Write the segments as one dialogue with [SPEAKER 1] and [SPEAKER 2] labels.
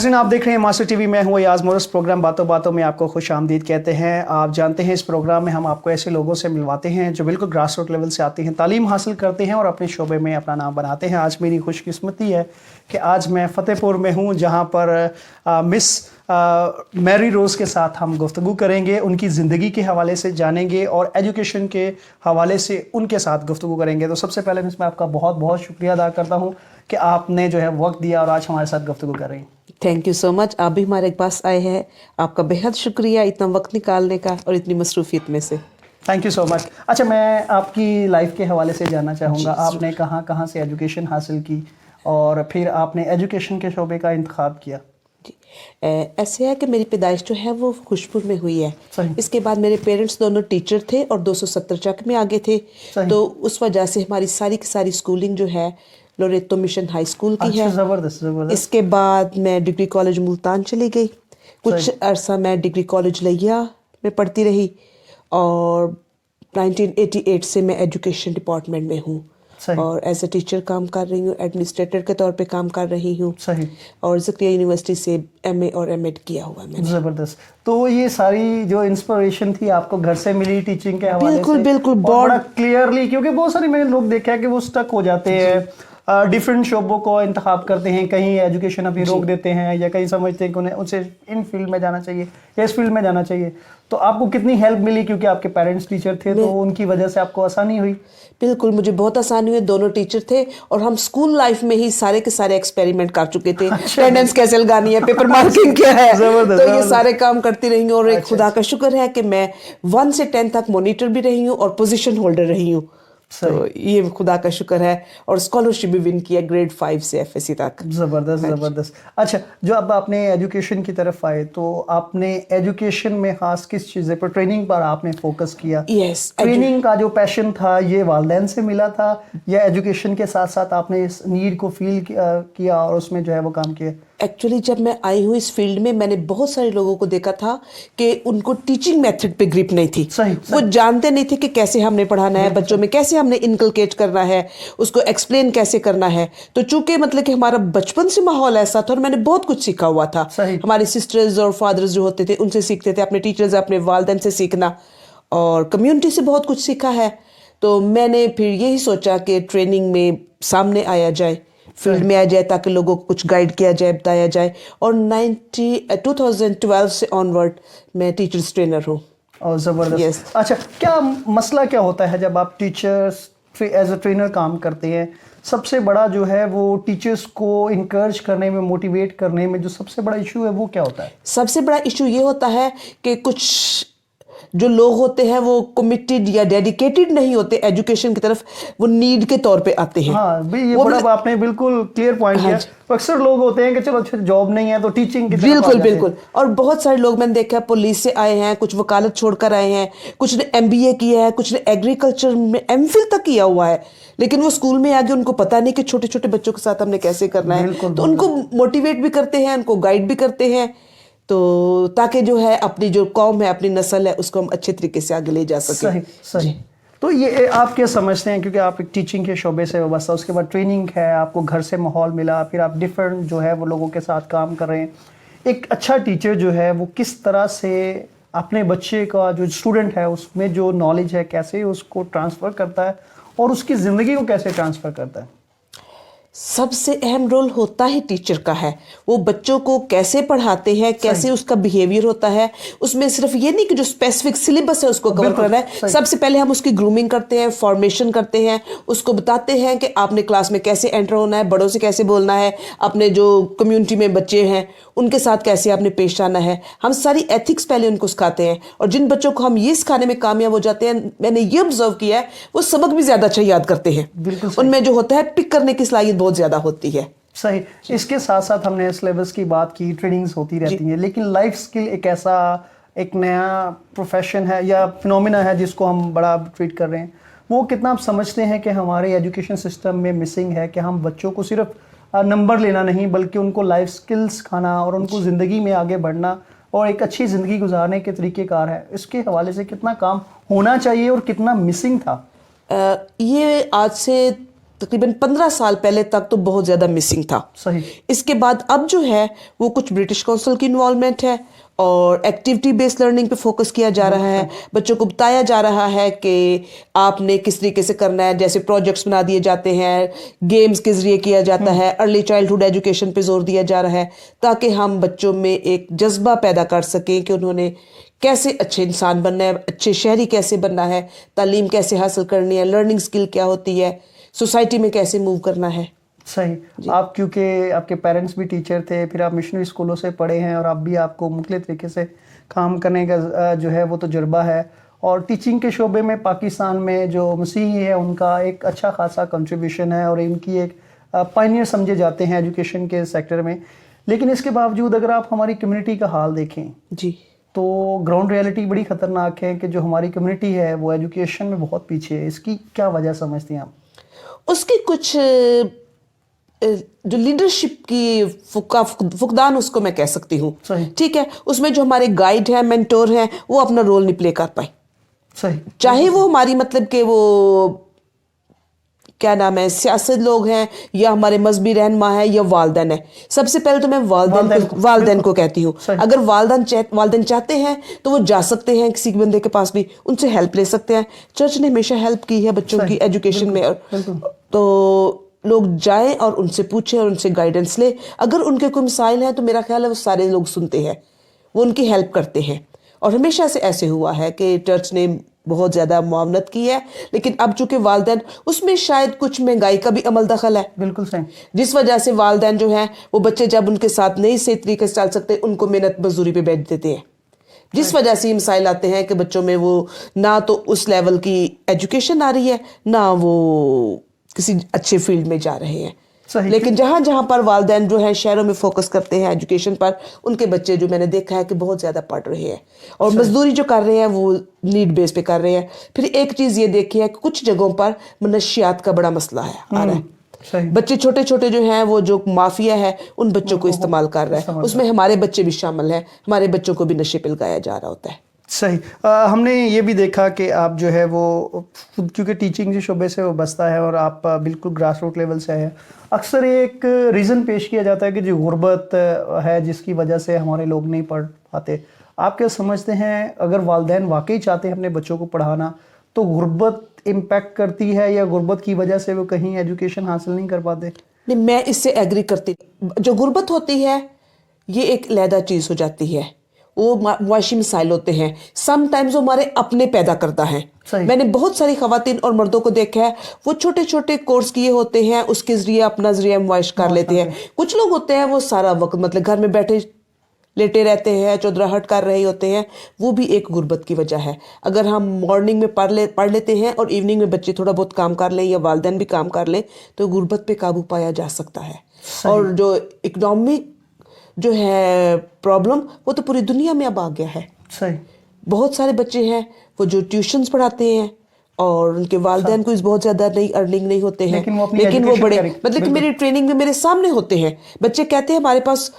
[SPEAKER 1] नाज़रीन, आप देख रहे हैं मास्टर टीवी। मैं हूं अयाज मोरस। प्रोग्राम बातों बातों में आपको खुश आमदीद कहते हैं। आप जानते हैं इस प्रोग्राम में हम आपको ऐसे लोगों से मिलवाते हैं जो बिल्कुल ग्रास रूट लेवल से आते हैं, तालीम हासिल करते हैं और अपने शोबे में अपना नाम बनाते हैं। आज मेरी खुशकिस्मती है कि आज मैं फ़तेहपुर में हूं, जहां पर मिस मैरी रोज़ के साथ हम गुफ्तगू करेंगे, उनकी ज़िंदगी के हवाले से जानेंगे और एजुकेशन के हवाले से उनके साथ गुफ्तगू करेंगे। तो सबसे पहले मैं आपका बहुत बहुत शुक्रिया अदा करता हूँ कि आपने जो है वक्त दिया और आज हमारे साथ गुफ्तगू कर रही हैं।
[SPEAKER 2] Thank you so much. आप भी हमारे पास आए हैं, आपका बेहद शुक्रिया इतना वक्त निकालने का और इतनी मसरूफियत में से।
[SPEAKER 1] Thank you so much. अच्छा, मैं आपकी लाइफ के हवाले से जानना चाहूँगा, आपने कहाँ कहाँ से एजुकेशन हासिल की और फिर आपने एजुकेशन के शोबे का इंतखाब किया?
[SPEAKER 2] जी, ऐसे है कि मेरी पैदाइश जो है वो खुशपुर में हुई है।
[SPEAKER 1] सही।
[SPEAKER 2] इसके बाद मेरे पेरेंट्स दोनों टीचर थे और 270 चक में आगे थे। तो उस वजह से हमारी सारी की सारी स्कूलिंग जो है लोरेतो मिशन हाई स्कूल की है।
[SPEAKER 1] ज़बरदस्त ज़बरदस्त।
[SPEAKER 2] इसके बाद मैं डिग्री कॉलेज मुल्तान चली गई। कुछ अरसा मैं डिग्री कॉलेज लिया में पढ़ती रही और 1988 से मैं एजुकेशन डिपार्टमेंट में हूँ और एज ए टीचर काम कर रही हूँ, एडमिनिस्ट्रेटर के तौर पे काम कर रही हूँ।
[SPEAKER 1] सही।
[SPEAKER 2] और ज़किया यूनिवर्सिटी से एमए और एमएड किया हुआ मैंने।
[SPEAKER 1] ज़बरदस्त। तो ये सारी जो इंस्पिरेशन थी आपको घर से मिली टीचिंग के हवाले
[SPEAKER 2] बिल्कुल
[SPEAKER 1] से?
[SPEAKER 2] बिल्कुल
[SPEAKER 1] बड़ा क्लियरली, क्योंकि बहुत सारे मैंने लोग देखा है कि वो स्टक हो जाते हैं, डिफरेंट शोबों को इंतखाब करते हैं, कहीं एजुकेशन अभी रोक देते हैं या कहीं समझते हैं कि उन्हें उनसे इन फील्ड में जाना चाहिए या इस फील्ड में जाना चाहिए। तो आपको कितनी हेल्प मिली, क्योंकि आपके पेरेंट्स टीचर थे तो उनकी वजह से आपको आसानी हुई?
[SPEAKER 2] बिल्कुल, मुझे बहुत आसानी हुई। दोनों टीचर थे और हम स्कूल लाइफ में ही सारे के सारे एक्सपेरिमेंट कर चुके थे। अटेंडेंस कैसे लगानी है, पेपर मार्किंग क्या है, तो ये सारे काम करती रही हूँ। और एक खुदा का शुक्र है कि मैं 1 से 10 तक मॉनिटर भी रही हूँ और पोजीशन होल्डर रही हूँ। तो ये खुदा का शुक्र है। और स्कॉलरशिप भी विन किया ग्रेड 5 से एफएससी तक।
[SPEAKER 1] ज़बरदस्त ज़बरदस्त। अच्छा, जो अब आपने एजुकेशन की तरफ आए तो आपने एजुकेशन में खास किस चीज़ पर, ट्रेनिंग पर आपने फोकस किया?
[SPEAKER 2] यस।
[SPEAKER 1] ट्रेनिंग का जो पैशन था ये वालिदैन से मिला था या एजुकेशन के साथ साथ आपने इस नीड को फील किया और उसमें जो है वो काम किया?
[SPEAKER 2] एक्चुअली जब मैं आई हूँ इस फील्ड में, मैंने बहुत सारे लोगों को देखा था कि उनको टीचिंग मेथड पे ग्रिप नहीं थी। वो जानते नहीं थे कि कैसे हमने पढ़ाना है बच्चों में, कैसे हमने इनकलकेट करना है, उसको एक्सप्लेन कैसे करना है। तो चूंकि मतलब कि हमारा बचपन से माहौल ऐसा था और मैंने बहुत कुछ सीखा हुआ था। हमारी सिस्टर्स और फादर्स जो होते थे उनसे सीखते थे, अपने टीचर्स अपने वालिदैन से सीखना और कम्युनिटी से बहुत कुछ सीखा है। तो मैंने फिर यही सोचा कि ट्रेनिंग में सामने आया जाए, फील्ड में आ जाए, ताकि लोगों को कुछ गाइड किया जाए, बताया जाए। और 2012 से ऑनवर्ड मैं टीचर्स ट्रेनर हूँ।
[SPEAKER 1] और ज़बरदस्त। अच्छा, क्या मसला क्या होता है जब आप टीचर्स एज अ ट्रेनर काम करते हैं? सबसे बड़ा जो है वो टीचर्स को इनकरेज करने में, मोटिवेट करने में जो सबसे बड़ा इशू है वो क्या होता है?
[SPEAKER 2] सबसे बड़ा इशू ये होता है कि कुछ जो लोग होते हैं वो कमिटेड या डेडिकेटेड नहीं होते एजुकेशन की तरफ, वो नीड के तौर पे आते हैं।
[SPEAKER 1] हाँ भाई, ये बड़ा आपने बिल्कुल क्लियर पॉइंट किया। अक्सर लोग होते हैं कि चलो अच्छा जॉब नहीं है तो टीचिंग की तरफ
[SPEAKER 2] बिल्कुल बिल्कुल। और बहुत सारे लोग मैंने देखा पुलिस से आए हैं, कुछ वकालत छोड़कर आए हैं, कुछ ने एमबीए किया है, कुछ ने एग्रीकल्चर में एमफिल तक किया हुआ है, लेकिन वो स्कूल में आगे उनको पता नहीं कि छोटे छोटे बच्चों के साथ हमने कैसे करना है। तो उनको मोटिवेट भी करते हैं, उनको गाइड भी करते हैं, तो ताकि जो है अपनी जो कौम है, अपनी नस्ल है, उसको हम अच्छे तरीके से आगे ले जा सकें।
[SPEAKER 1] सही सही। तो ये आप क्या समझते हैं, क्योंकि आप एक टीचिंग के शोबे से वाबस्ता, उसके बाद ट्रेनिंग है, आपको घर से माहौल मिला, फिर आप डिफरेंट जो है वो लोगों के साथ काम कर रहे हैं। एक अच्छा टीचर जो है वो किस तरह से अपने बच्चे का जो स्टूडेंट है उसमें जो नॉलेज है कैसे उसको ट्रांसफ़र करता है और उसकी ज़िंदगी को कैसे ट्रांसफ़र करता है?
[SPEAKER 2] सबसे अहम रोल होता ही टीचर का है। वो बच्चों को कैसे पढ़ाते हैं, कैसे उसका बिहेवियर होता है। उसमें सिर्फ ये नहीं कि जो स्पेसिफिक सिलेबस है उसको कवर करना है, सबसे पहले हम उसकी ग्रूमिंग करते हैं, फॉर्मेशन करते हैं, उसको बताते हैं कि आपने क्लास में कैसे एंटर होना है, बड़ों से कैसे बोलना है, अपने जो कम्युनिटी में बच्चे हैं उनके साथ कैसे आपने पेश आना है। हम सारी एथिक्स पहले उनको सिखाते हैं और जिन बच्चों को हम ये सिखाने में कामयाब हो जाते हैं, मैंने ये ऑब्जर्व किया है, वो सबक भी ज़्यादा अच्छा याद करते हैं। उनमें जो होता है पिक करने की सलाहियत बहुत ज़्यादा होती है।
[SPEAKER 1] सही। इसके साथ साथ हमने सिलेबस की बात की, ट्रेनिंग्स होती रहती हैं, लेकिन लाइफ स्किल एक ऐसा एक नया प्रोफेशन है या फिनोमिना है जिसको हम बड़ा ट्रीट कर रहे हैं। वो कितना आप समझते हैं कि हमारे एजुकेशन सिस्टम में मिसिंग है कि हम बच्चों को सिर्फ नंबर लेना नहीं बल्कि उनको लाइफ स्किल्स सिखाना और उनको ज़िंदगी में आगे बढ़ना और एक अच्छी ज़िंदगी गुजारने के तरीक़ेकार है, इसके हवाले से कितना काम होना चाहिए और कितना मिसिंग था?
[SPEAKER 2] ये आज से तकरीबन 15 साल पहले तक तो बहुत ज़्यादा मिसिंग था।
[SPEAKER 1] सही।
[SPEAKER 2] इसके बाद अब जो है वो कुछ ब्रिटिश काउंसिल की इन्वॉल्वमेंट है और एक्टिविटी बेस्ड लर्निंग पे फोकस किया जा रहा है। बच्चों को बताया जा रहा है कि आपने किस तरीके से करना है, जैसे प्रोजेक्ट्स बना दिए जाते हैं, गेम्स के जरिए किया जाता है, अर्ली चाइल्डहुड एजुकेशन पे जोर दिया जा रहा है ताकि हम बच्चों में एक जज्बा पैदा कर सकें कि उन्होंने कैसे अच्छे इंसान बनना है, अच्छे शहरी कैसे बनना है, तालीम कैसे हासिल करनी है, लर्निंग स्किल क्या होती है, सोसाइटी में कैसे मूव करना है।
[SPEAKER 1] सही। आप क्योंकि आपके पेरेंट्स भी टीचर थे, फिर आप मिशनरी स्कूलों से पढ़े हैं और अब भी आपको मुख्तलिफ तरीके से काम करने का जो है वो तजुर्बा है, और टीचिंग के शोबे में पाकिस्तान में जो मसीही है उनका एक अच्छा खासा कंट्रीब्यूशन है और इनकी एक पायनियर समझे जाते हैं एजुकेशन के सेक्टर में। लेकिन इसके बावजूद अगर आप हमारी कम्युनिटी का हाल देखें
[SPEAKER 2] जी, तो
[SPEAKER 1] ग्राउंड रियलिटी बड़ी ख़तरनाक है कि जो हमारी कम्युनिटी है वो एजुकेशन में बहुत पीछे है। इसकी क्या वजह समझती हैं आप?
[SPEAKER 2] उसकी कुछ जो लीडरशिप की फुकदान उसको मैं कह सकती हूँ। ठीक है, उसमें जो हमारे गाइड हैं, मेंटोर हैं, वो अपना रोल नहीं प्ले कर पाए।
[SPEAKER 1] सही।
[SPEAKER 2] चाहे वो हमारी मतलब कि वो क्या नाम है सियासत लोग हैं या हमारे मजहबी रहनुमा है या वालदैन है। सबसे पहले तो मैं वालदैन को कहती हूँ। अगर वालदैन चाहते हैं तो वो जा सकते हैं किसी बंदे के पास भी, उनसे हेल्प ले सकते हैं। चर्च ने हमेशा हेल्प की है बच्चों की एजुकेशन में, तो लोग जाएं और उनसे पूछें और उनसे गाइडेंस ले। अगर उनके कोई मसाइल हैं तो मेरा ख्याल है वो सारे लोग सुनते हैं, वो उनकी हेल्प करते हैं। और हमेशा से ऐसे हुआ है कि चर्च ने बहुत ज़्यादा मुआवनत की है, लेकिन अब चूंकि वालदैन, उसमें शायद कुछ महंगाई का भी अमल दखल है।
[SPEAKER 1] बिल्कुल सही।
[SPEAKER 2] जिस वजह से वालदैन जो है वो बच्चे जब उनके साथ नहीं सही तरीके से चल सकते उनको मेहनत मजदूरी पे भेज देते हैं, जिस वजह से ये मसाइल आते हैं कि बच्चों में वो ना तो उस लेवल की एजुकेशन आ रही है ना वो किसी अच्छे फील्ड में जा रहे हैं। लेकिन जहाँ जहाँ पर वालदैन जो है शहरों में फोकस करते हैं एजुकेशन पर, उनके बच्चे जो मैंने देखा है कि बहुत ज़्यादा पढ़ रहे हैं और मजदूरी जो कर रहे हैं वो नीड बेस पे कर रहे हैं। फिर एक चीज़ ये देखी है कि कुछ जगहों पर मनशियात का बड़ा मसला है आ रहा है। बच्चे छोटे छोटे जो हैं वो जो माफिया है उन बच्चों को इस्तेमाल कर रहा है, उसमें हमारे बच्चे भी शामिल हैं, हमारे बच्चों को भी नशे पे लगाया जा रहा होता है।
[SPEAKER 1] सही। हमने ये भी देखा कि आप जो है वो क्योंकि टीचिंग के शोबे से वो बसता है और आप बिल्कुल ग्रास रूट लेवल से हैं, अक्सर एक रीज़न पेश किया जाता है कि जो गुर्बत है जिसकी वजह से हमारे लोग नहीं पढ़ पाते। आप क्या समझते हैं, अगर वालिदैन वाकई चाहते हैं अपने बच्चों को पढ़ाना तो गुर्बत इम्पैक्ट करती है या गुर्बत की वजह से वो कहीं एजुकेशन हासिल नहीं कर पाते?
[SPEAKER 2] नहीं, मैं इससे एग्री करती। जो गुर्बत होती है ये एक लैदा चीज़ हो जाती है, वो मुआशी मसाइल होते हैं, समटाइम्स वो हमारे अपने पैदा करता है। मैंने बहुत सारी खवातीन और मर्दों को देखा है, वो छोटे छोटे कोर्स किए होते हैं, उसके जरिए अपना जरिया मुआश कर लेते हैं। कुछ लोग होते हैं वो सारा वक्त मतलब घर में बैठे लेटे रहते हैं, चौधराहट कर रहे होते हैं, वो भी एक गुर्बत की वजह है। अगर हम मॉर्निंग में पढ़ लेते हैं और इवनिंग में बच्चे थोड़ा बहुत काम कर लें या वालिदैन भी काम कर लें तो गुर्बत पे काबू पाया जा सकता है। और जो इकोनॉमिक जो है प्रॉब्लम वो तो पूरी दुनिया में अब आ गया है।
[SPEAKER 1] सही।
[SPEAKER 2] बहुत सारे बच्चे हैं वो जो ट्यूशन्स पढ़ाते हैं और उनके वालिदैन को बहुत ज़्यादा नहीं अर्निंग नहीं होते हैं, लेकिन वो बड़े मतलब कि मेरी ट्रेनिंग में मेरे सामने होते हैं। बच्चे कहते हैं हमारे पास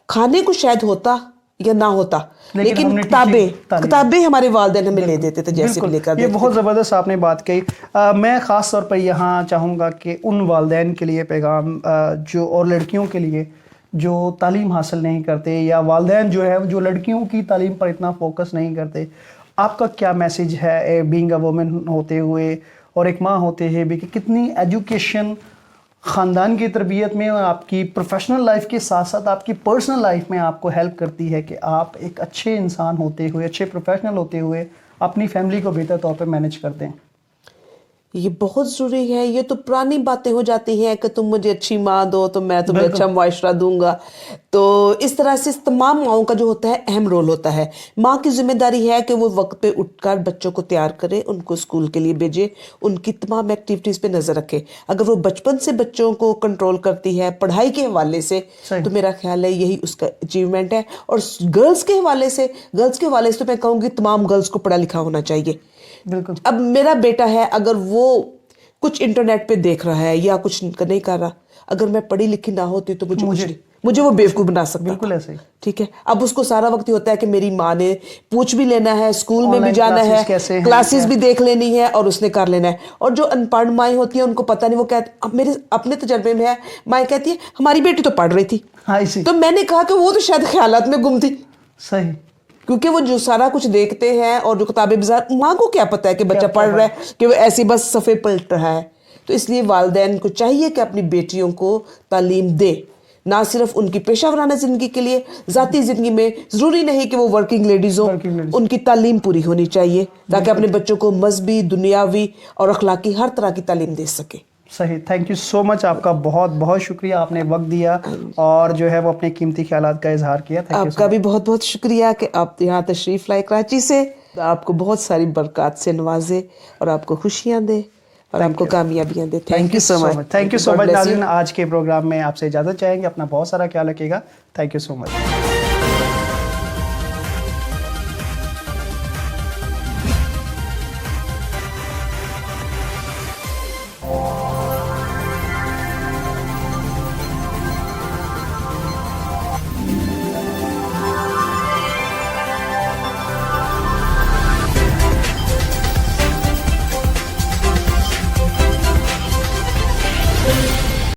[SPEAKER 2] खाने को शायद होता या ना होता, लेकिन किताबें हमारे वालिदैन हमें ले देते थे जैसे भी लेकर।
[SPEAKER 1] ये बहुत ज़बरदस्त आपने बात कही। मैं ख़ास तौर पर यहाँ चाहूँगा कि उन वालिदैन के लिए पैगाम जो और लड़कियों के लिए जो तालीम हासिल नहीं करते या वालिदैन जो है जो लड़कियों की तालीम पर इतना फोकस नहीं करते, आपका क्या मैसेज है बीइंग अ वुमेन होते हुए और एक माँ होते हुए भी कि कितनी एजुकेशन ख़ानदान की तरबियत में और आपकी प्रोफेशनल लाइफ के साथ साथ आपकी पर्सनल लाइफ में आपको हेल्प करती है कि आप एक अच्छे इंसान होते हुए, अच्छे प्रोफेशनल होते हुए अपनी फैमिली को बेहतर तौर पर मैनेज करते हैं?
[SPEAKER 2] ये बहुत ज़रूरी है। ये तो पुरानी बातें हो जाती हैं कि तुम मुझे अच्छी माँ दो तो मैं तुम्हें अच्छा मुआशरा दूंगा। तो इस तरह से तमाम माँओं का जो होता है अहम रोल होता है। माँ की जिम्मेदारी है कि वो वक्त पे उठकर बच्चों को तैयार करे, उनको स्कूल के लिए भेजे, उनकी तमाम एक्टिविटीज़ पे नज़र रखे। अगर वो बचपन से बच्चों को कंट्रोल करती है पढ़ाई के हवाले से तो मेरा ख्याल है यही उसका अचीवमेंट है। और गर्ल्स के हवाले से तो मैं कहूँगी तमाम गर्ल्स को पढ़ा लिखा होना चाहिए।
[SPEAKER 1] बिल्कुल।
[SPEAKER 2] अब मेरा बेटा है, अगर वो कुछ इंटरनेट पे देख रहा है या कुछ नहीं कर रहा, अगर मैं पढ़ी लिखी ना होती तो मुझे مجھے وہ بیوقوف بنا سکتا
[SPEAKER 1] بالکل ایسے ہی.
[SPEAKER 2] ٹھیک ہے. اب اس کو سارا وقت ہوتا ہے کہ میری ماں نے پوچھ بھی لینا ہے, اسکول میں بھی جانا ہے, کلاسز بھی دیکھ لینی ہے اور اس نے کر لینا ہے. اور جو ان پڑھ مائیں ہوتی ہیں ان کو پتہ نہیں, وہ کہتے, اب میرے اپنے تجربے میں ہے, مائیں کہتی ہے ہماری بیٹی تو پڑھ رہی تھی, تو میں نے کہا کہ وہ تو شاید خیالات میں گم تھی.
[SPEAKER 1] صحیح.
[SPEAKER 2] کیونکہ وہ جو سارا کچھ دیکھتے ہیں اور جو کتابیں بازار, ماں کو کیا پتہ ہے کہ بچہ پڑھ رہا ہے کہ وہ ایسی بس صفحے پلٹ رہا ہے. تو اس لیے والدین کو چاہیے کہ اپنی بیٹیوں کو تعلیم دے, نہ صرف ان کی پیشہ ورانہ زندگی کے لیے, ذاتی زندگی میں ضروری نہیں کہ وہ ورکنگ لیڈیز ہوں, ان کی تعلیم پوری ہونی چاہیے تاکہ اپنے بچوں کو مذہبی, دنیاوی اور اخلاقی ہر طرح کی تعلیم دے سکے.
[SPEAKER 1] صحیح. تھینک یو سو مچ, آپ کا بہت بہت شکریہ, آپ نے وقت دیا اور جو ہے وہ اپنے قیمتی خیالات کا اظہار کیا.
[SPEAKER 2] آپ کا بھی بہت بہت شکریہ کہ آپ یہاں تشریف لائے کراچی سے. آپ کو بہت ساری برکات سے نوازے اور آپ کو خوشیاں دے اور آپ کو کامیابیاں دے. Thank you so much.
[SPEAKER 1] Thank you so much. ناظرین, آج کے پروگرام میں آپ سے اجازت چاہیں گے. اپنا بہت سارا خیال رکھیے گا. Thank you so much.